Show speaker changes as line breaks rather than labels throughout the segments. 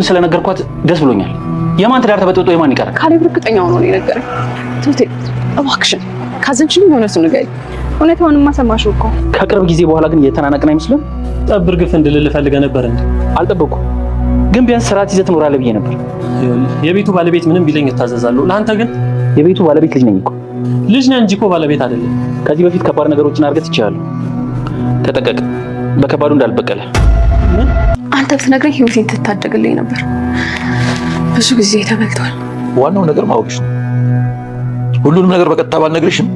ስለነገርኳት ደስ ብሎኛል። የማን ትዳር ተበጥብጦ የማን ይቀራል?
ካሌብ እርግጠኛ ሆኖ ነው የነገረኝ። ትሁቴ እባክሽን ካዘንሽኝ እውነቱን ንገሪኝ። እውነታውንማ ሰማሽው እኮ።
ከቅርብ ጊዜ በኋላ ግን እየተናነቅን አይመስልም?
ጠብር ግፍ እንድልል ፈልገህ ነበር እንዴ?
አልጠበኩም፣ ግን ቢያንስ ስርዓት ይዘህ ትኖራለህ ብዬ ነበር።
የቤቱ ባለቤት ምንም ቢለኝ እታዘዛለሁ። ለአንተ ግን
የቤቱ ባለቤት ልጅ ነኝ እኮ።
ልጅ ነህ እንጂ እኮ ባለቤት አይደለም።
ከዚህ በፊት ከባድ ነገሮችን አድርገህ ትችላለህ። ተጠቀቅ፣ በከባዱ እንዳልበቀለ።
አንተ ብትነግረኝ ህይወቴን ትታደግልኝ ነበር። ብዙ ጊዜ ተበልቷል።
ዋናው ነገር ማወቅሽ ነው። ሁሉንም ነገር በቀጥታ ባልነግርሽም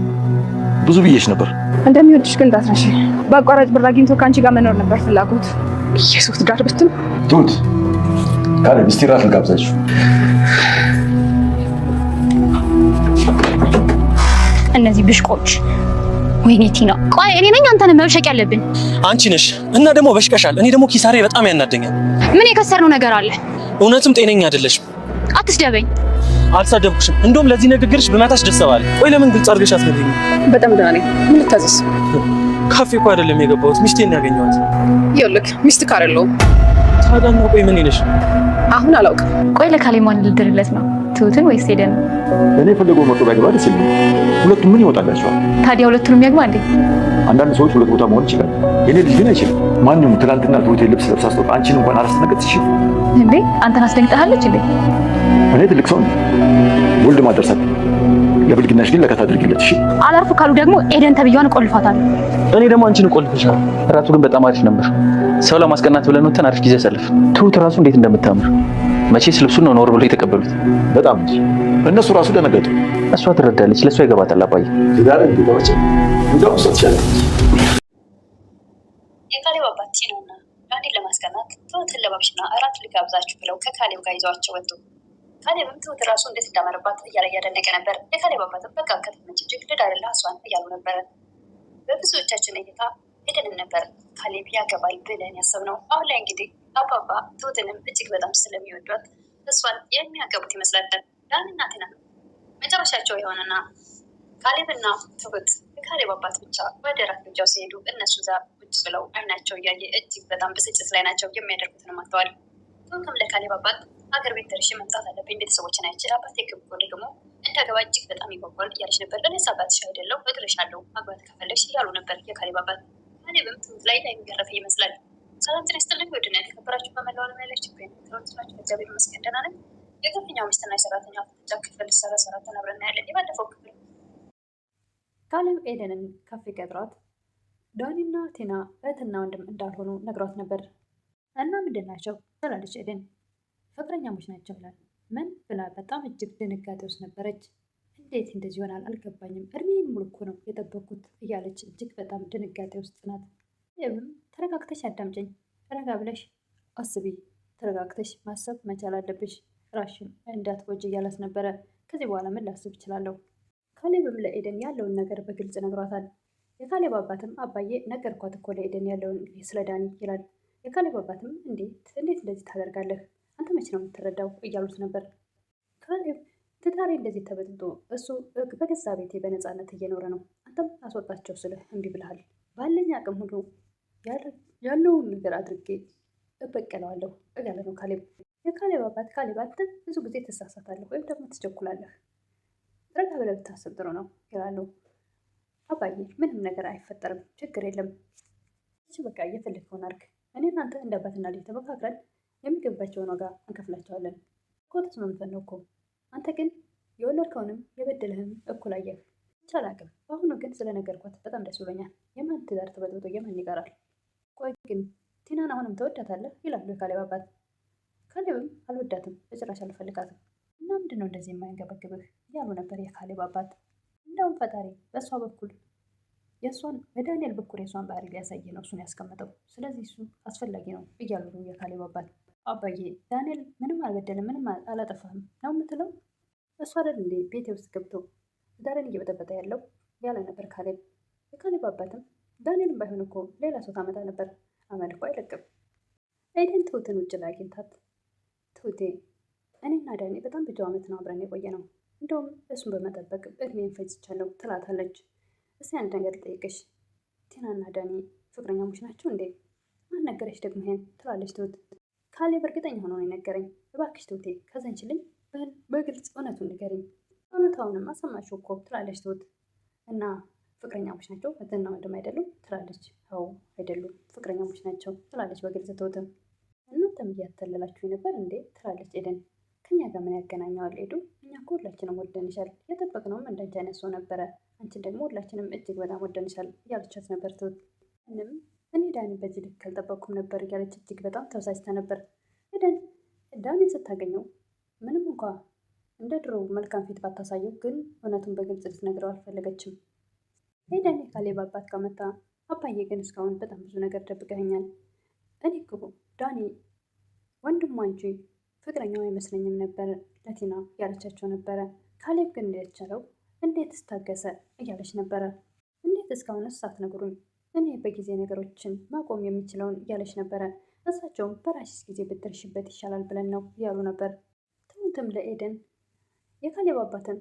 ብዙ ብዬሽ ነበር።
እንደሚወድሽ ግን እንዳትረሺ። በአቋራጭ ብር አግኝቶ ከአንቺ ጋር መኖር ነበር ፍላጎት። ኢየሱስ ዳር ብትም
ትሁት ካሌብ እስቲ እራት ልጋብዛችሁ።
እነዚህ ብሽቆች። ወይኔ ቲና፣ ቆይ እኔ ነኝ አንተን መብሸቅ ያለብን?
አንቺ ነሽ። እና ደግሞ በሽቀሻል። እኔ ደግሞ ኪሳሬ በጣም ያናደኛል።
ምን የከሰርነው ነገር አለ?
እውነትም ጤነኛ አይደለሽም።
አትስደበኝ።
አልሳደብኩሽም። እንደውም ለዚህ ንግግርሽ ብመታሽ ደስ ባለኝ። ቆይ ለምን ግልጽ አድርገሽ አትነግሪኝ?
በጣም ደህና ነኝ። ምን ልታዘዝ?
ካፌ እኮ አይደለም የገባሁት፣ ሚስቴን ያገኘኋት።
ይኸውልህ ሚስት ካረለው
ታዲያ ነው። ቆይ ምን ይነሽ?
አሁን አላውቅም።
ቆይ ለካሌብ ማን ልድርለት ነው? ትሁትን ወይስ ሄደን?
እኔ ፈለገው መጥቶ ባይገባ ደስ ይለኛል። ሁለቱም ምን ይወጣላቸዋል?
ታዲያ ሁለቱንም ያግባ እንዴ?
አንዳንድ ሰዎች ሁለት ቦታ መሆን ይችላል። የኔ ልጅ ግን አይችልም። ማንኛውም ትናንትና ትሁቴ ልብስ ለብሳ ስትወጣ አንቺን እንኳን አላስደነገጥሽ
እንዴ? አንተን አስደንግጠሃለች እንዴ?
እኔ ትልቅ ሰው ነኝ። ወልድ ማደርሳት ለብልግናሽ ግን ለከታ አድርጊለት። እሺ
አላርፍ ካሉ ደግሞ ኤደን ተብያዋን እቆልፋታለሁ።
እኔ ደግሞ አንቺን እቆልፍሻለሁ።
እራቱ ግን በጣም አሪፍ ነበር። ሰው ለማስቀናት ብለን ወተን አሪፍ ጊዜ አሳለፍ። ትሁት ራሱ እንዴት እንደምታምር መቼስ ልብሱን ነው ኖር ብሎ የተቀበሉት።
በጣም እንጂ እነሱ ራሱ ደነገጡ።
እሷ ትረዳለች፣ ለእሷ ይገባታል። አባዬ
ትዳር እንዲገባች እንደውም እሷ ትችላለች።
የካሌብ አባት ነውና ዳኒን ለማስቀናት ትሁትን ለባብሽና እራት ልጋብዛችሁ ብለው ከካሌብ ጋር ይዘዋቸው ወጡ። ካሌብም ትሁት ራሱ እንዴት እንዳመረባት እያለ እያደነቀ ነበር። የካሌብ አባትም በቃ ከተመች እጅግ ልዳርላ እሷን እያሉ ነበረ። በብዙዎቻችን እይታ ሄደንም ነበር ካሌብ ያገባል ብለን ያሰብነው። አሁን ላይ እንግዲህ አባባ ትሁትንም እጅግ በጣም ስለሚወዷት እሷን የሚያገቡት ይመስላል። ዳኒና ቲና መጨረሻቸው የሆነና ካሌብና ትሁት የካሌብ አባት ብቻ ወደ ራት ግብዣው ሲሄዱ እነሱ እዛ ቁጭ ብለው አይናቸው እያየ እጅግ በጣም ብስጭት ላይ ናቸው። የሚያደርጉትንም አጥተዋል። ትሁትም ለካሌብ አባት ሀገር ቤት ደርሼ መምጣት አለብኝ፣ ቤተሰቦችን አይቼ አባቴ ክብኮ ደግሞ እንዳገባ እጅግ በጣም ይጓጓል እያለች ነበር። እኔስ አባትሽ አይደለሁ እጥልሻለሁ ማግባት ከፈለግሽ እያሉ ነበር የካሌብ አባት። ካሌብም ትሁት ላይ የሚገረፍ ይመስላል። ሰላም ጤና ይስጥልኝ ውድና የተከበራችሁ በመላው ዓለም ያላችሁ ኢትዮጵያውያን እግዚአብሔር ይመስገን ደህና ነን። የከፍተኛው ሚስትና የሰራተኛ ፍጥጫ ክፍል 34 አብረን እናያለን። የባለፈው ክፍል
ካሌብ ኤደንን ካፌ ቀጥሯት ዳኒና ቲና እህትና ወንድም እንዳልሆኑ ነግሯት ነበር። እና ምንድን ናቸው ትላለች ኤደን። ፍቅረኛሞች ናቸው ይላል። ምን ብላ በጣም እጅግ ድንጋጤ ውስጥ ነበረች። እንዴት እንደዚህ ይሆናል አልገባኝም፣ እድሜን ሙሉ እኮ ነው የጠበኩት እያለች እጅግ በጣም ድንጋጤ ውስጥ ናት። ይህም ተረጋግተሽ አዳምጪኝ፣ ረጋ ብለሽ አስቢ፣ ተረጋግተሽ ማሰብ መቻል አለብሽ፣ ራሽን እንዳትጎጂ እያላት ነበረ። ከዚህ በኋላ ምን ላስብ እችላለሁ? ካሌብም ለኤደን ያለውን ነገር በግልጽ ነግሯታል። የካሌብ አባትም አባዬ ነገርኳት እኮ ለኤደን ያለውን ስለ ዳኒ ይላል። የካሌብ አባትም እንዴት እንደዚህ ታደርጋለህ? አንተ መች ነው የምትረዳው? እያሉት ነበር። ካሌብ ትዳሬ እንደዚህ ተበጥጦ እሱ በገዛ ቤቴ በነፃነት እየኖረ ነው፣ አንተም አስወጣቸው ስልህ እምቢ ብለሃል። ባለኝ አቅም ሁሉ ያለውን ነገር አድርጌ እበቀለዋለሁ እያለ ነው ካሌብ። የካሌብ አባት ካሌብ አንተ ብዙ ጊዜ ትሳሳታለህ ወይም ደግሞ ትቸኩላለህ፣ ረጋ ብለህ ብታስብ ጥሩ ነው ይላሉ። አባዬ ምንም ነገር አይፈጠርም፣ ችግር የለም፣ እሺ በቃ እየፈለግከውን አድርግ፣ እኔ እናንተ እንደ አባትና ልጅ ተመካክረን የሚገባቸውን ዋጋ እንከፍላቸዋለን እኮ ተስማምተን ነው እኮ። አንተ ግን የወለድከውንም የበደለህም እኩል አየህ። ይቻል አቅም በአሁኑ ግን ስለነገርኳት በጣም ደስ ብሎኛል። የማን ትዳር ተበጥብጦ የማን ይቀራል? ቆይ ግን ቲናን አሁንም ተወዳታለህ? ይላሉ የካሌብ አባት። ካሌብም አልወዳትም፣ በጭራሽ አልፈልጋትም። እና ምንድን ነው እንደዚህ የማያንገበግብህ? እያሉ ነበር የካሌብ አባት። እንደውም ፈጣሪ በእሷ በኩል በዳንኤል በኩል የእሷን ባህሪ ሊያሳይ ነው እሱን ያስቀመጠው። ስለዚህ እሱ አስፈላጊ ነው እያሉ ነው የካሌብ አባት። አባዬ ዳንኤል ምንም አልበደልም፣ ምንም አላጠፋህም ነው የምትለው? እሱ አይደል እንዴ ቤቴ ውስጥ ገብቶ ትዳርን እየበጠበጠ ያለው ያለ ነበር ካሌብ። የካሌብ አባትም ዳንኤልም ባይሆን እኮ ሌላ ሰው ታመጣ ነበር፣ አመል እኮ አይለቅም። ኤደን ትሁትን ውጭ ላይ አግኝታት፣ ትሁቴ እኔና ዳኒ በጣም ብዙ ዓመት ነው አብረን የቆየ ነው፣ እንደውም እሱን በመጠበቅ እድሜን ፈጅቻለሁ ትላታለች። እስኪ አንድ ነገር ልጠይቅሽ፣ ቲናና ዳኒ ፍቅረኛሞች ናቸው እንዴ? ማን ነገረሽ ደግሞ ይሄን? ትላለች ትሁት። ካሌብ እርግጠኛ ሆኖ ነው የነገረኝ። እባክሽ ትሁቴ ከዘንችልኝ በግልጽ እውነቱን ንገሪኝ። እውነታውንም አሰማሽው እኮ ትላለች ትሁት። እና ፍቅረኛሞች ናቸው እህትና ወንድም አይደሉም ትላለች። አዎ አይደሉም ፍቅረኛሞች ናቸው ትላለች በግልጽ ትሁትም። እናንተም እያተለላችሁ ነበር እንዴ ትላለች ኤደን። ከኛ ጋር ምን ያገናኘዋል ኤዱ? እኛ እኮ ሁላችንም ወደንሻል። የጠበቅነውም እንዳንቺ አይነት ሰው ነበረ። አንቺን ደግሞ ሁላችንም እጅግ በጣም ወደንሻል እያለቻት ነበር ትሁት። እኔ ዳኒ በዚህ ልክ አልጠበቅኩም ነበር እያለች እጅግ በጣም ተበሳጭታ ነበር። ኤደን ዳኒን ስታገኘው ምንም እንኳ እንደ ድሮ መልካም ፊት ባታሳየው ግን እውነቱን በግልጽ ልትነግረው አልፈለገችም። ኤደን የካሌብ አባት ጋር መጣ። አባዬ ግን እስካሁን በጣም ብዙ ነገር ደብቀኸኛል። እኔ እኮ ዳኒ ወንድሟ እንጂ ፍቅረኛው አይመስለኝም ነበር ለቲና ያለቻቸው ነበረ። ካሌብ ግን እንደቻለው እንዴት ስታገሰ እያለች ነበረ። እንዴት እስካሁንስ ሳትነግሩኝ እኔ በጊዜ ነገሮችን ማቆም የሚችለውን እያለች ነበረ። እሳቸውም በራስሽ ጊዜ ብትደርሽበት ይሻላል ብለን ነው እያሉ ነበር። ትሁትም ለኤደን የካሌብ አባትን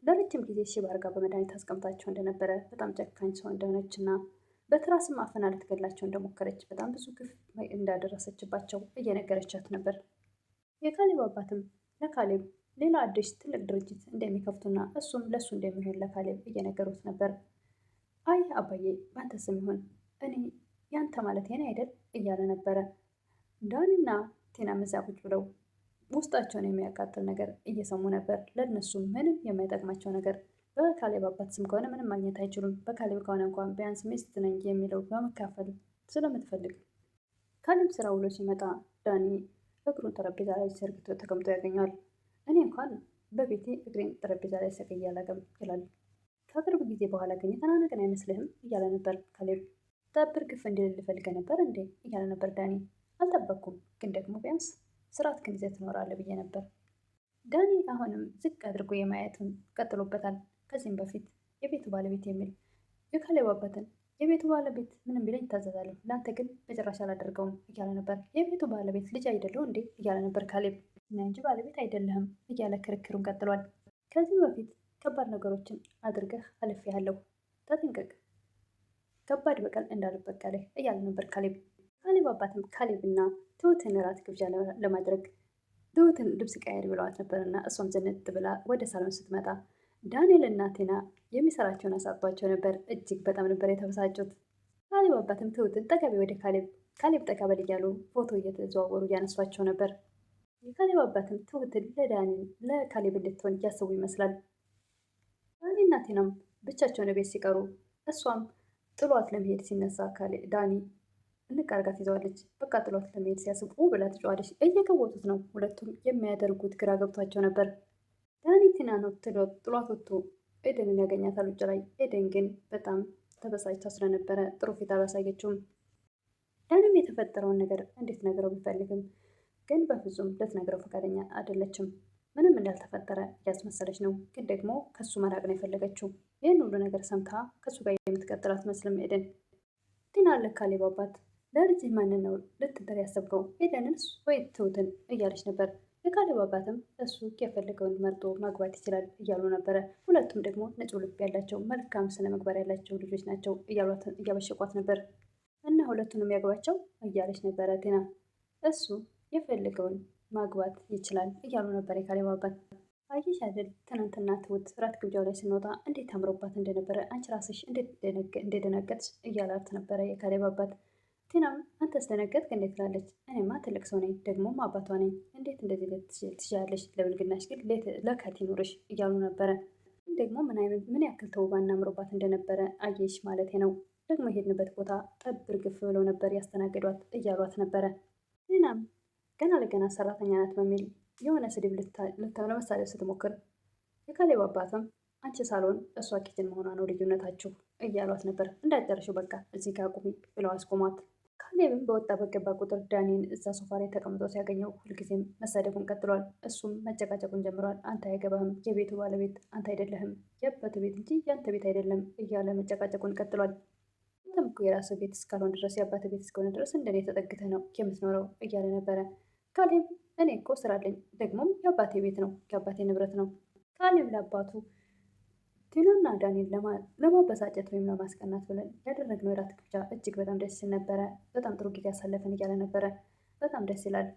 ለረጅም ጊዜ ሽባ አድርጋ በመድኃኒት አስቀምጣቸው እንደነበረ በጣም ጨካኝ ሰው እንደሆነች እና በትራስም አፈና ልትገላቸው እንደሞከረች በጣም ብዙ ግፍ እንዳደረሰችባቸው እየነገረቻት ነበር። የካሌብ አባትም ለካሌብ ሌላ አዲስ ትልቅ ድርጅት እንደሚከፍቱና እሱም ለእሱ እንደሚሆን ለካሌብ እየነገሩት ነበር። አይ አባዬ በአንተ ስም ይሁን እኔ ያንተ ማለት የኔ አይደል እያለ ነበረ። ዳኒና ቴና መዛ ቁጭ ብለው ውስጣቸውን የሚያቃጥል ነገር እየሰሙ ነበር። ለእነሱም ምንም የማይጠቅማቸው ነገር በካሌብ አባት ስም ከሆነ ምንም ማግኘት አይችሉም። በካሌብ ከሆነ እንኳን ቢያንስ ሚስት ነኝ የሚለው በመካፈል ስለምትፈልግ ካሌብ ስራ ውሎ ሲመጣ ዳኒ እግሩን ጠረጴዛ ላይ ዘርግቶ ተቀምጦ ያገኘዋል። እኔ እንኳን በቤቴ እግሬን ጠረጴዛ ላይ ሰቅዬ አላውቅም ይላል። ከቅርብ ጊዜ በኋላ ግን የተናነቀን አይመስልህም እያለ ነበር ካሌብ። ጠብር ግፍ እንድልል ፈልገህ ነበር እንዴ እያለ ነበር ዳኒ። አልጠበቅኩም፣ ግን ደግሞ ቢያንስ ስርዓት ግን ይዘህ ትኖራለህ ብዬ ነበር። ዳኒ አሁንም ዝቅ አድርጎ የማየቱን ቀጥሎበታል። ከዚህም በፊት የቤቱ ባለቤት የሚል የካሌብ አባትን የቤቱ ባለቤት ምንም ቢለኝ ይታዘዛለሁ፣ ለአንተ ግን በጭራሽ አላደርገውም እያለ ነበር። የቤቱ ባለቤት ልጅ አይደለው እንዴ እያለ ነበር ካሌብ። እና እንጂ ባለቤት አይደለህም እያለ ክርክሩን ቀጥሏል። ከዚህ በፊት ከባድ ነገሮችን አድርገህ አልፌያለሁ፣ ተጠንቀቅ፣ ከባድ በቀል እንዳልበቀልህ እያለ ነበር ካሌብ። ካሌብ አባትም ካሌብና ትሁትን እራት ግብዣ ለማድረግ ትሁትን ልብስ ቀያሪ ብለዋት ነበርና እሷም ዘነት ብላ ወደ ሳሎን ስትመጣ ዳንኤል እና ቴና የሚሰራቸውን አሳጧቸው ነበር። እጅግ በጣም ነበር የተበሳጩት። ካሌብ አባትም ትሁትን ጠጋቢ ወደ ካሌብ ጠጋበል እያሉ ፎቶ እየተዘዋወሩ እያነሷቸው ነበር። የካሌብ አባትም ትሁትን ለካሌብ እንድትሆን እያሰቡ ይመስላል። ዳኒና ቴናም ብቻቸውን ቤት ሲቀሩ እሷም ጥሏት ለመሄድ ሲነሳ ዳኒ እንቃርጋት ይዘዋለች። በቃ ጥሏት ለመሄድ ሲያስቡ ብላ ትጫዋለች። እየቀወጡት ነው። ሁለቱም የሚያደርጉት ግራ ገብቷቸው ነበር። ዳኒ ቲና ነው ጥሏት ወጥቶ ኤደንን ያገኛታል ውጭ ላይ። ኤደን ግን በጣም ተበሳጭታ ስለነበረ ጥሩ ፊት አላሳየችውም። ዳንም የተፈጠረውን ነገር እንዴት ነግረው ቢፈልግም ግን በፍጹም ልትነግረው ፈቃደኛ አይደለችም። ምንም እንዳልተፈጠረ እያስመሰለች ነው። ግን ደግሞ ከሱ መራቅ ነው የፈለገችው። ይህን ሁሉ ነገር ሰምታ ከሱ ጋር የምትቀጥል አትመስልም ኤደን። ቲና ለካሌብ አባት ለልጅህ ማንን ነው ልትድር ያሰብከው? ኤደንንስ ወይ ትሁትን እያለች ነበር። የካሌብ አባትም እሱ የፈለገውን መርጦ ማግባት ይችላል እያሉ ነበረ። ሁለቱም ደግሞ ንጹሕ ልብ ያላቸው መልካም ስነ ምግባር ያላቸው ልጆች ናቸው እያበሸቋት ነበር። እና ሁለቱንም ያግባቸው እያለች ነበረ ቴና። እሱ የፈለገውን ማግባት ይችላል እያሉ ነበር የካሌብ አባት። አየሽ አይደል ትናንትና ትሁት ራት ግብዣው ላይ ስንወጣ እንዴት አምሮባት እንደነበረ አንቺ ራስሽ እንደደነገጥሽ እያላት ነበረ የካሌብ አባት። ቴናም አንተ ስደነገጥክ እንዴት ትላለች? እኔማ ትልቅ ሰው ነኝ፣ ደግሞም አባቷ ነኝ። እንዴት እንደዚህ ትችያለሽ? ለብልግናሽ ግን ለከት ይኑርሽ እያሉ ነበረ። ደግሞ ምን ያክል ተውባና አምሮባት እንደነበረ አየሽ ማለት ነው። ደግሞ የሄድንበት ቦታ ጠብር ግፍ ብለው ነበር ያስተናገዷት እያሏት ነበረ። ቴናም ገና ለገና ሰራተኛ ናት በሚል የሆነ ስድብ ለመሳደብ ስትሞክር የካሌብ አባትም አንቺ ሳሎን እሷ ኪችን መሆኗ ነው ልዩነታችሁ እያሏት ነበር። እንዳጨረሽው በቃ እዚህ ጋር ቁሚ ብለው አስቆሟት። ካሌብም በወጣ በገባ ቁጥር ዳኒን እዛ ሶፋ ላይ ተቀምጦ ሲያገኘው ሁልጊዜም መሳደቡን ቀጥሏል። እሱም መጨቃጨቁን ጀምሯል። አንተ አይገባህም፣ የቤቱ ባለቤት አንተ አይደለህም፣ የአባት ቤት እንጂ ያንተ ቤት አይደለም እያለ መጨቃጨቁን ቀጥሏል። አንተም እኮ የራስህ ቤት እስካልሆን ድረስ የአባት ቤት እስከሆነ ድረስ እንደኔ ተጠግተህ ነው የምትኖረው እያለ ነበረ። ካሌብ እኔ እኮ ስራ አለኝ፣ ደግሞም የአባቴ ቤት ነው፣ የአባቴ ንብረት ነው። ካሌብ ለአባቱ ቲናና ዳኒን ለማበሳጨት ወይም ለማስቀናት ብለን ያደረግነው የራት ግብዣ እጅግ በጣም ደስ ሲል ነበረ። በጣም ጥሩ ጊዜ ያሳለፍን እያለ ነበረ። በጣም ደስ ይላል።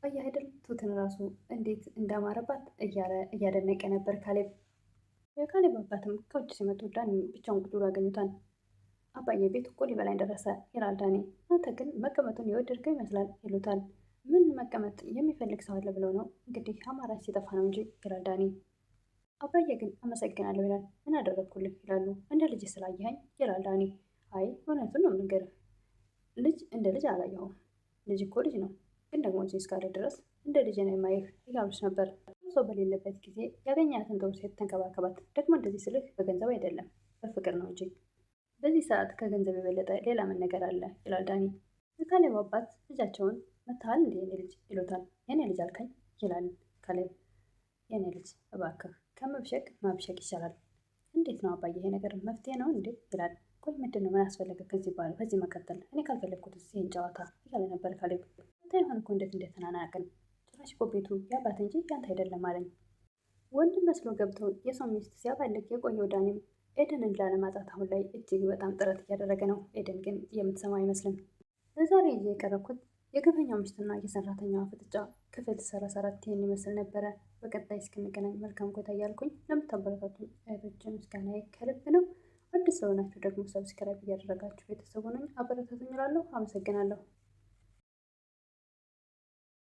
አየህ አይደል ትሁትን ራሱ እንዴት እንዳማረባት እያለ እያደነቀ ነበር ካሌብ። የካሌብ አባትም ከውጭ ሲመጡ ዳኒ ብቻውን ቁጭ ብሎ ያገኙታል። አባዬ ቤት እኮ ሊበላኝ ደረሰ ይላል ዳኒ። አንተ ግን መቀመጡን የወደድከው ይመስላል ይሉታል። ምን መቀመጥ የሚፈልግ ሰው አለ ብለው ነው እንግዲህ አማራጭ ሲጠፋ ነው እንጂ ይላል ዳኒ። አባዬ ግን አመሰግናለሁ ይላል። ምን አደረግኩልህ ይላሉ። እንደ ልጅ ስላየኸኝ ይላል ዳኒ። አይ እውነቱን ነው የምንገርህ፣ ልጅ እንደ ልጅ አላየኸውም። ልጅ እኮ ልጅ ነው፣ ግን ደግሞ እዚህ እስካለ ድረስ እንደ ልጅ ነው የማይህ እያሉች ነበር። ሰው በሌለበት ጊዜ ያገኛትን ጥሩ ሴት ተንከባከባት። ደግሞ እንደዚህ ስልህ በገንዘብ አይደለም በፍቅር ነው እንጂ በዚህ ሰዓት ከገንዘብ የበለጠ ሌላ ምን ነገር አለ ይላል ዳኒ። የካሌብ አባት ልጃቸውን መታሃል እንደ የኔ ልጅ ይሉታል። የኔ ልጅ አልከኝ ይላል ካሌብ። የኔ ልጅ እባክህ ከመብሸቅ ማብሸቅ ይሻላል። እንዴት ነው አባዬ ይሄ ነገር መፍትሄ ነው እንዴ ይላል። ቆይ ምንድን ነው ምን አስፈለገ ከዚህ በኋላ በዚህ መቀጠል? እኔ ካልፈለግኩት ይህን ጨዋታ እያለ ነበር ካሌብ። ታይሆን እኮ እንዴት እንደተናናቅን ጭራሽ እኮ ቤቱ ያባት እንጂ ያንተ አይደለም አለኝ። ወንድም መስሎ ገብተው የሰው ሚስት ሲያባልግ የቆየው ዳኒም ኤደንን ላለማጣት አሁን ላይ እጅግ በጣም ጥረት እያደረገ ነው። ኤደን ግን የምትሰማ አይመስልም። ለዛሬ ይዤ የቀረብኩት የግፈኛው ሚስትና የሰራተኛዋ ፍጥጫ ክፍል 34 ይህን ይመስል ነበረ። በቀጣይ እስክንገናኝ መልካም ቆይታ እያልኩኝ ለምታበረታቱኝ እህቶችን ምስጋናዬ ከልብ ነው። አዲስ ስለሆናችሁ ደግሞ ሰብስክራይብ እያደረጋችሁ ቤተሰቡ ነኝ አበረታቱኝ እላለሁ። አመሰግናለሁ።